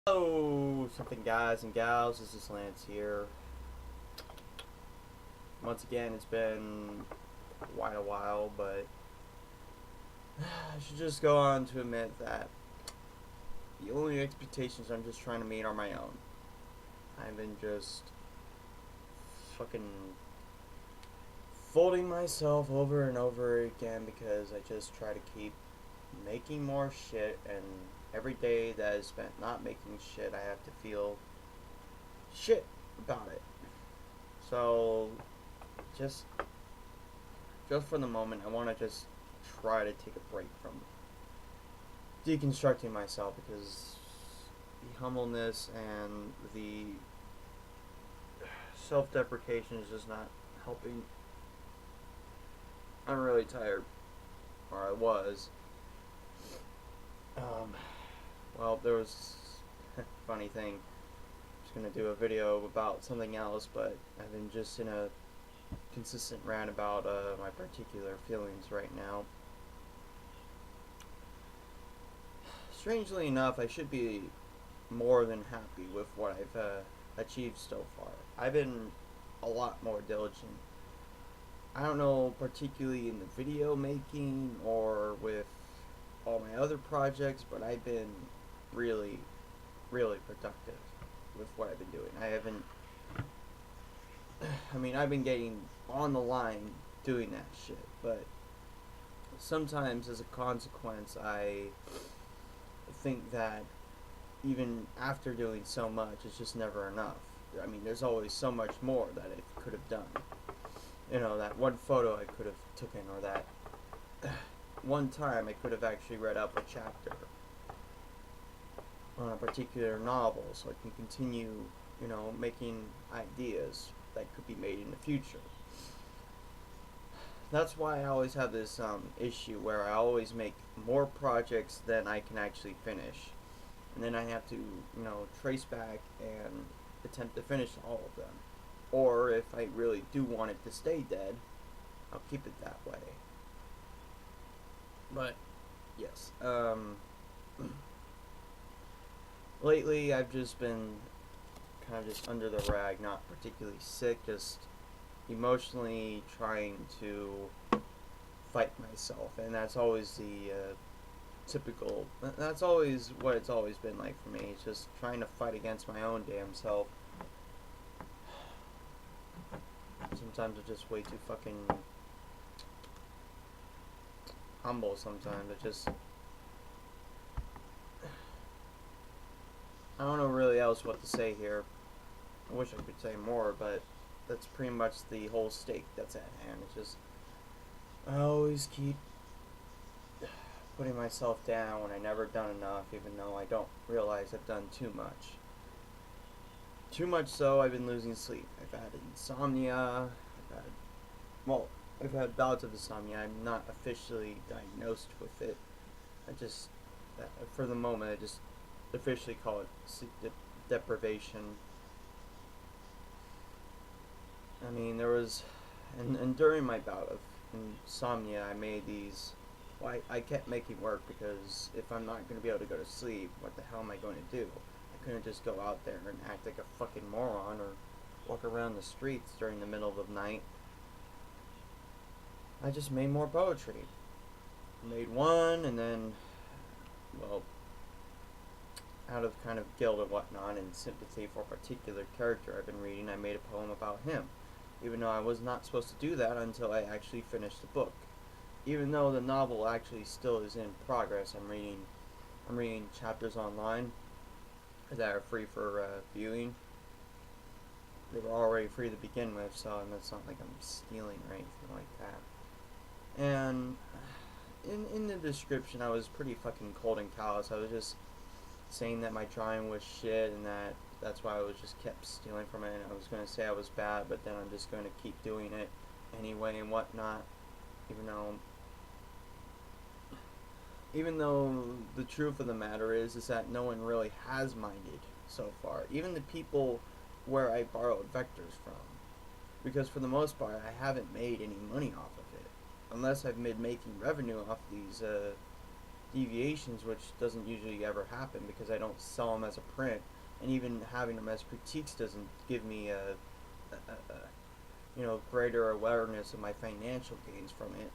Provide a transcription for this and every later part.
Hello, something guys and gals. This is Lance here. Once again, it's been quite a while, but I should just go on to admit that the only expectations I'm just trying to meet are my own. I've been just fucking folding myself over and over again because I just try to keep making more shit, and every day that is spent not making shit, I have to feel shit about it. So just for the moment, I want to just try to take a break from deconstructing myself, because the humbleness and the self-deprecation is just not helping. I'm really tired, or I was. Well, there was a funny thing. I was gonna do a video about something else, but I've been just in a consistent rant about my particular feelings right now. Strangely enough, I should be more than happy with what I've achieved so far. I've been a lot more diligent. I don't know, particularly in the video making or with all my other projects, but I've been really, really productive with what I've been doing. I've been getting on the line doing that shit, but sometimes as a consequence, I think that even after doing so much, it's just never enough. There's always so much more that I could have done. That one photo I could have taken, or that one time I could have actually read up a chapter on a particular novel so I can continue, making ideas that could be made in the future. That's why I always have this issue where I always make more projects than I can actually finish. And then I have to, trace back and attempt to finish all of them. Or if I really do want it to stay dead, I'll keep it that way. But, yes. Lately I've just been kind of just under the rag, not particularly sick, just emotionally trying to fight myself. And that's always the typical, that's always what it's always been like for me. It's just trying to fight against my own damn self. Sometimes I'm just way too fucking humble sometimes. I don't know really else what to say here. I wish I could say more, but that's pretty much the whole stake that's at hand. It's just, I always keep putting myself down when I never done enough, even though I don't realize I've done too much. Too much so, I've been losing sleep. I've had insomnia. I've had bouts of insomnia. I'm not officially diagnosed with it. For the moment, I just officially call it sleep deprivation. There was, and during my bout of insomnia, I made these. Well, I kept making work, because if I'm not going to be able to go to sleep, what the hell am I going to do? I couldn't just go out there and act like a fucking moron or walk around the streets during the middle of the night. I just made more poetry. Made one, and then, well, out of kind of guilt and whatnot and sympathy for a particular character I've been reading, I made a poem about him. Even though I was not supposed to do that until I actually finished the book. Even though the novel actually still is in progress, I'm reading chapters online that are free for viewing. They were already free to begin with, so it's not like I'm stealing or anything like that. And in the description, I was pretty fucking cold and callous. I was just saying that my drawing was shit, and that's why I was just kept stealing from it. And I was going to say I was bad, but then I'm just going to keep doing it anyway and whatnot, even though the truth of the matter is that no one really has minded so far, even the people where I borrowed vectors from, because for the most part I haven't made any money off of it, unless I've been making revenue off deviations, which doesn't usually ever happen because I don't sell them as a print, and even having them as critiques doesn't give me a greater awareness of my financial gains from it.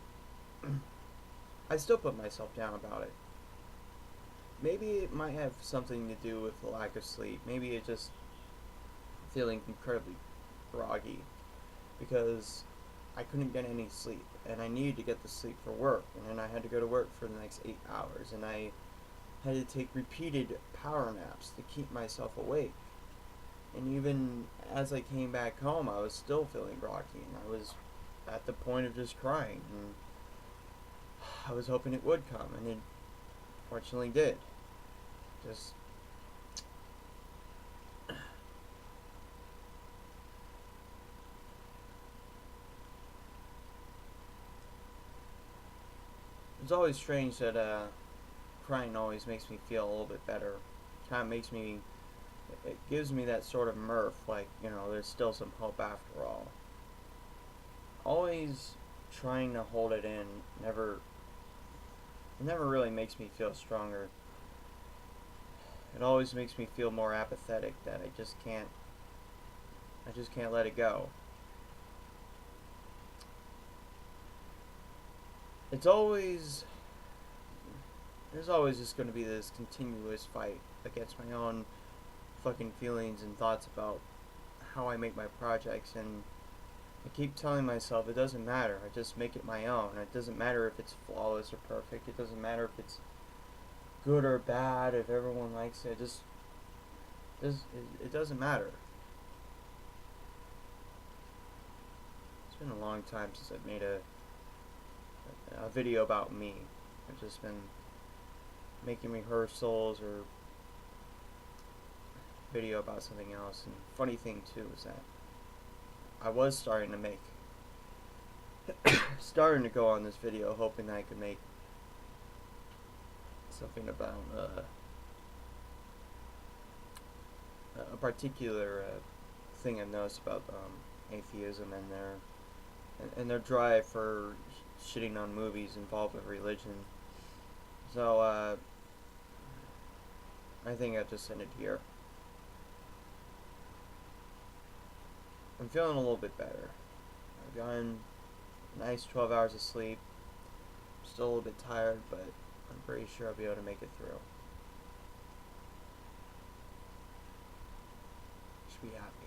I still put myself down about it. Maybe it might have something to do with the lack of sleep. Maybe it's just feeling incredibly groggy because I couldn't get any sleep, and I needed to get the sleep for work, and then I had to go to work for the next 8 hours, and I had to take repeated power naps to keep myself awake. And even as I came back home, I was still feeling groggy, and I was at the point of just crying, and I was hoping it would come, and it fortunately did. Just it's always strange that crying always makes me feel a little bit better. Kind of makes me, it gives me that sort of mirth, like, there's still some hope after all. Always trying to hold it in it never really makes me feel stronger. It always makes me feel more apathetic, that I just can't let it go. There's always just going to be this continuous fight against my own fucking feelings and thoughts about how I make my projects, and I keep telling myself it doesn't matter. I just make it my own. It doesn't matter if it's flawless or perfect. It doesn't matter if it's good or bad. If everyone likes it, it doesn't matter. It's been a long time since I've made a video about me. I've just been making rehearsals or video about something else. And funny thing too is that I was starting to go on this video hoping that I could make something about a particular thing I've noticed about atheism and their drive for shitting on movies involved with religion. So I think I'll just end it here. I'm feeling a little bit better. I've gotten a nice 12 hours of sleep. I'm still a little bit tired, but I'm pretty sure I'll be able to make it through. Should be happy.